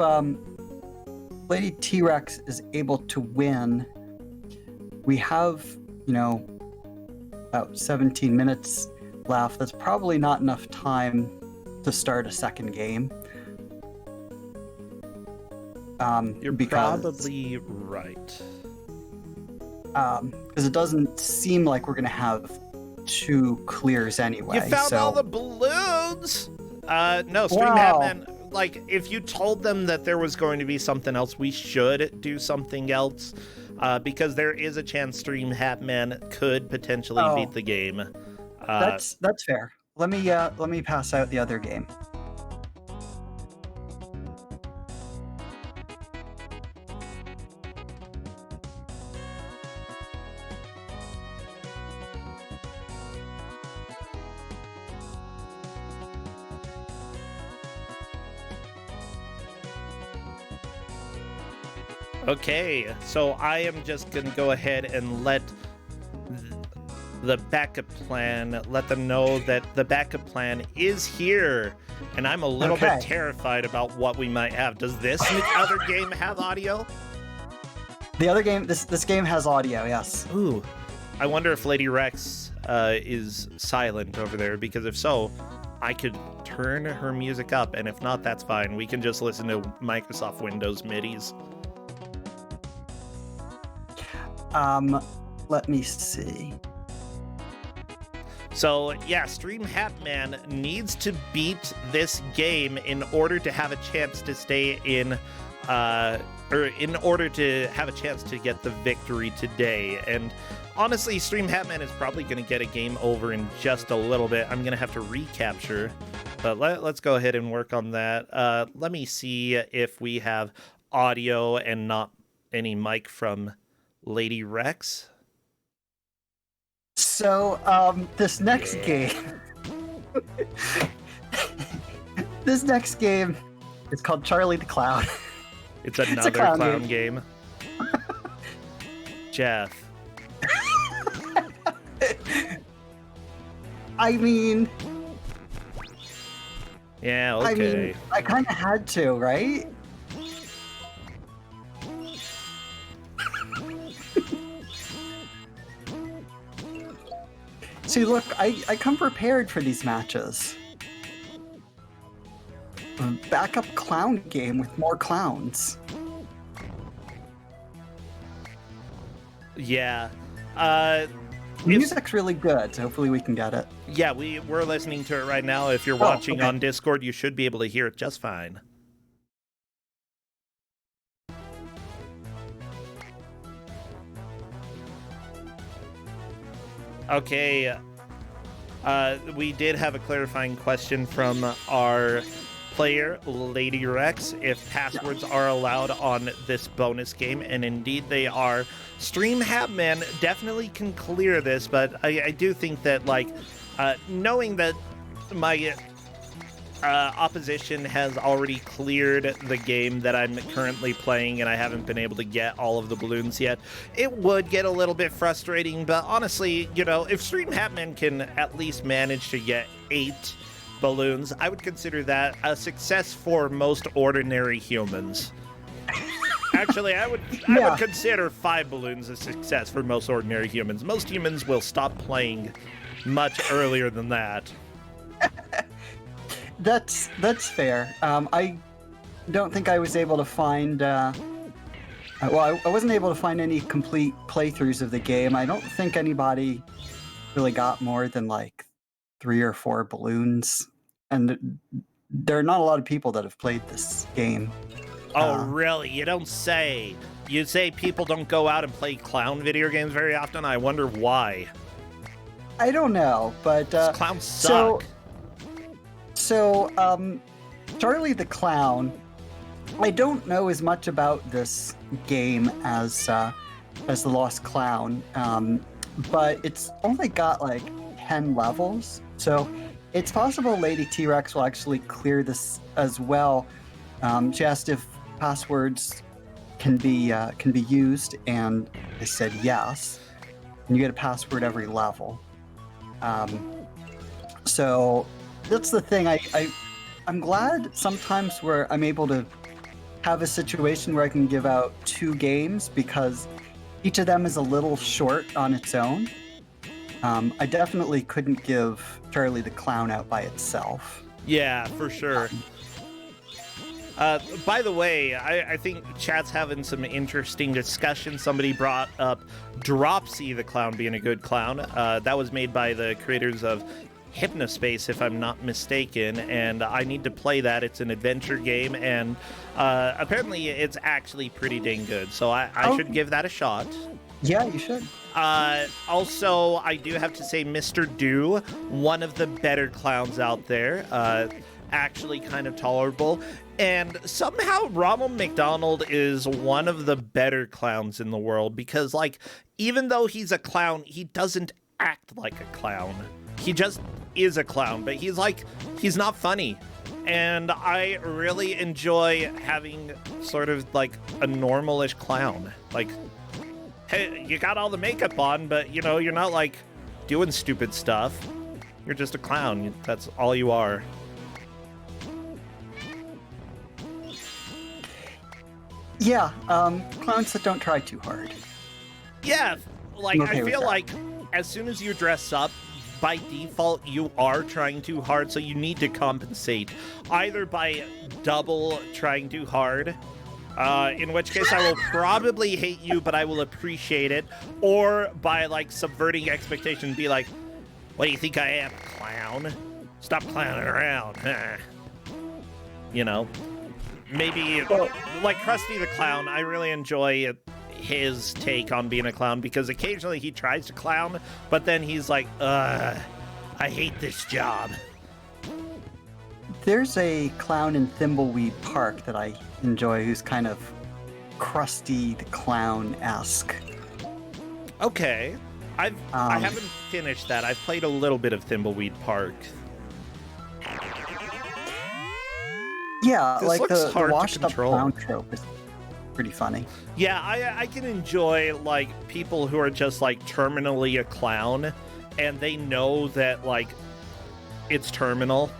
Lady T-Rex is able to win, we have, about 17 minutes left. That's probably not enough time to start a second game. You're because, probably right. because it doesn't seem like we're gonna have two clears anyway. You found so... all the balloons. No, Stream Wow. Hatman. Like, if you told them that there was going to be something else, we should do something else, because there is a chance Stream Hatman could potentially beat the game. That's fair. Let me pass out the other game. Okay, so I am just gonna go ahead and let the backup plan, let them know that the backup plan is here, and I'm a little bit terrified about what we might have. Does this other game have audio? The other game, this game has audio, yes. Ooh, I wonder if Lady Rex is silent over there, because if so, I could turn her music up, and if not, that's fine. We can just listen to Microsoft Windows MIDIs. Let me see. So, yeah, Stream Hatman needs to beat this game in order to have a chance to stay in, or in order to have a chance to get the victory today. And honestly, Stream Hatman is probably going to get a game over in just a little bit. I'm going to have to recapture, but let's go ahead and work on that. Let me see if we have audio and not any mic from Lady Rex. So, this next game... this next game is called Charlie the Clown. It's another clown game. Jeff. I mean... Yeah, okay. I mean, I kind of had to, right? See, look, I come prepared for these matches. A backup clown game with more clowns. Yeah. The music's really good, so hopefully we can get it. Yeah, we're listening to it right now. If you're watching on Discord, you should be able to hear it just fine. Okay, we did have a clarifying question from our player, Lady Rex, if passwords are allowed on this bonus game, and indeed they are. Stream Hatman definitely can clear this, but I do think that, like, knowing that my opposition has already cleared the game that I'm currently playing and I haven't been able to get all of the balloons yet, it would get a little bit frustrating. But honestly, you know, if Stream Hatman can at least manage to get 8 balloons, I would consider that a success for most ordinary humans. Actually, I would consider 5 balloons a success for most ordinary humans. Most humans will stop playing much earlier than that. That's fair. I don't think I was able to find... I wasn't able to find any complete playthroughs of the game. I don't think anybody really got more than, like, 3 or 4 balloons. And there are not a lot of people that have played this game. Oh, really? You don't say. You say people don't go out and play clown video games very often? I wonder why. I don't know, but... clowns suck. So, Charlie the Clown, I don't know as much about this game as The Lost Clown, but it's only got like 10 levels, so it's possible Lady T-Rex will actually clear this as well. She asked if passwords can be used, and I said yes, and you get a password every level. So that's the thing. I'm glad sometimes where I'm able to have a situation where I can give out 2 games, because each of them is a little short on its own. I definitely couldn't give Charlie the Clown out by itself. Yeah, for sure. By the way, I think chat's having some interesting discussion. Somebody brought up Dropsy the Clown being a good clown. That was made by the creators of Hypnospace, if I'm not mistaken, and I need to play that. It's an adventure game, and apparently it's actually pretty dang good, so I should give that a shot. Yeah, you should. Also, I do have to say Mr. Do, one of the better clowns out there, actually kind of tolerable, and somehow Ronald McDonald is one of the better clowns in the world, because, like, even though he's a clown, he doesn't act like a clown. He just is a clown, but he's not funny. And I really enjoy having sort of like a normalish clown. Like, hey, you got all the makeup on, but you know, you're not like doing stupid stuff. You're just a clown. That's all you are. Yeah, clowns that don't try too hard. Yeah, like, I feel like as soon as you dress up, by default, you are trying too hard, so you need to compensate either by double trying too hard, In which case I will probably hate you, but I will appreciate it. Or by like subverting expectation, be like, what do you think I am, clown? Stop clowning around. You know, maybe like Krusty the Clown. I really enjoy his take on being a clown because occasionally he tries to clown, but then he's like, I hate this job. There's a clown in Thimbleweed Park that I enjoy who's kind of Krusty the Clown-esque. Okay. I haven't finished that. I've played a little bit of Thimbleweed Park. Yeah, This like looks the hard to washed up control. clown trope is pretty funny. Yeah, I can enjoy like people who are just like terminally a clown and they know that like it's terminal.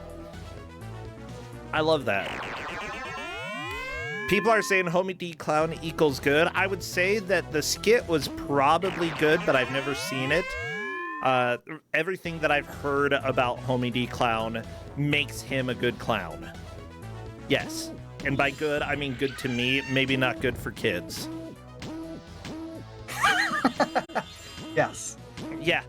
I love that. People are saying Homie D Clown equals good. I would say that the skit was probably good, but I've never seen it. Everything that I've heard about Homie D Clown makes him a good clown. Yes. And by good, I mean good to me, maybe not good for kids. Yes. Yeah.